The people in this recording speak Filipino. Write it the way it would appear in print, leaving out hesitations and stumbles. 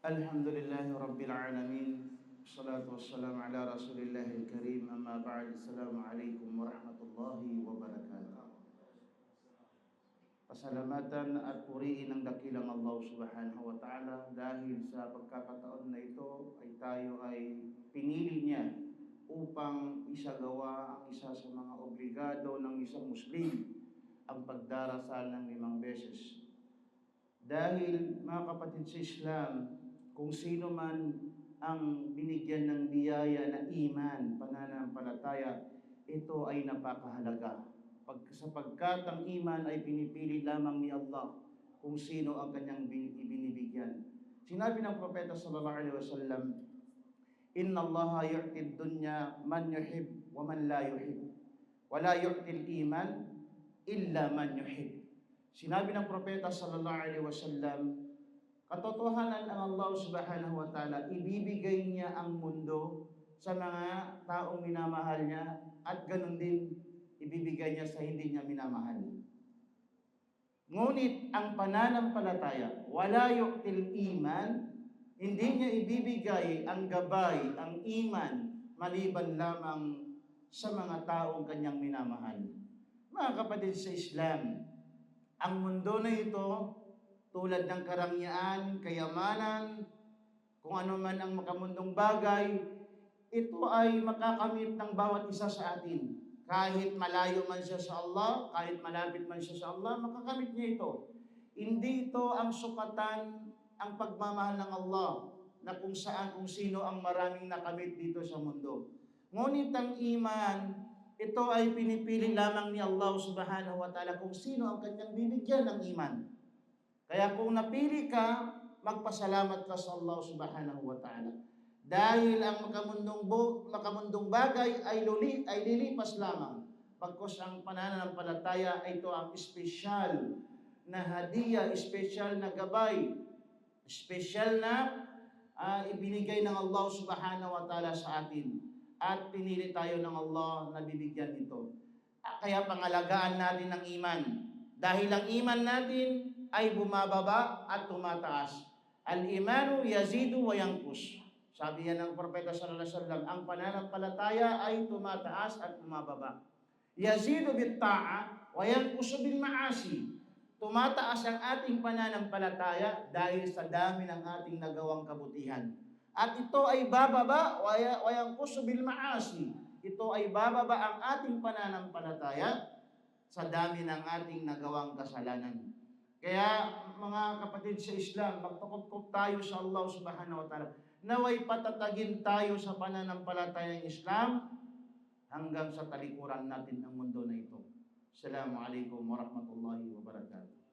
Alhamdulillahi Rabbil Alamin. Salatu wassalamu ala Rasulillahil Karim. Amma ba'd. Assalamualaikum warahmatullahi wabarakatuh. Pasalamatan at purihin ang dakilang Allah subhanahu wa ta'ala dahil sa pagkakataon na ito ay tayo ay pinili niya upang isagawa ang isa sa mga obligado ng isang Muslim, ang pagdarasal ng 5 beses. Dahil mga kapatid sa Islam, kung sino man ang binigyan ng biyaya na iman, pananampalataya, ito ay napakahalaga. Sapagkat ang iman ay pinipili lamang ni Allah kung sino ang kanyang ibinibigyan. Sinabi ng Propeta sallallahu alaihi wasallam, "Inna Allah yu'ti ad-dunya man yuhib wa man la yuhib, wa la yu'ti al-iman illa man yuhib." Sinabi ng Propeta sallallahu alaihi wasallam, katotohanan ang Allah subhanahu wa ta'ala, ibibigay niya ang mundo sa mga taong minamahal niya at ganun din ibibigay niya sa hindi niya minamahal. Ngunit ang pananampalataya, wala yu'til iman, hindi niya ibibigay ang gabay, ang iman, maliban lamang sa mga taong kanyang minamahal. Mga kapatid sa Islam, ang mundo na ito, tulad ng karangyaan, kayamanan, kung ano man ang makamundong bagay, ito ay makakamit ng bawat isa sa atin. Kahit malayo man siya sa Allah, kahit malapit man siya sa Allah, makakamit niya ito. Hindi ito ang sukatan, ang pagmamahal ng Allah, na kung sino ang maraming nakamit dito sa mundo. Ngunit ang iman, ito ay pinipili lamang ni Allah subhanahu wa ta'ala kung sino ang kanyang bibigyan ng iman. Kaya kung napili ka, magpasalamat ka sa Allah subhanahu wa ta'ala. Dahil ang makamundong bagay ay lilipas lamang. Pagkos ang pananampalataya ay ito ang espesyal na hadiya, espesyal na gabay, espesyal na ibinigay ng Allah subhanahu wa ta'ala sa atin. At pinili tayo ng Allah na bibigyan ito. Kaya pangalagaan natin ang iman. Dahil ang iman natin ay bumababa at tumataas. Al-imanu yazidu wa yanqus. Sabi yan ng Propeta sallallahu alaihi wasallam, ang pananampalataya ay tumataas at bumababa. Yazidu bit-ta'a wa yanqusu bil ma'asi. Tumataas ang ating pananampalataya dahil sa dami ng ating nagawang kabutihan. At ito ay bababa wa yanqusu bil ma'asi. Ito ay bababa ang ating pananampalataya sa dami ng ating nagawang kasalanan. Kaya mga kapatid sa Islam, magtukop tayo sa Allah subhanahu wa ta'ala. Naway patatagin tayo sa pananampalatayang Islam hanggang sa talikuran natin ang mundo na ito. Assalamualaikum warahmatullahi wabarakatuh.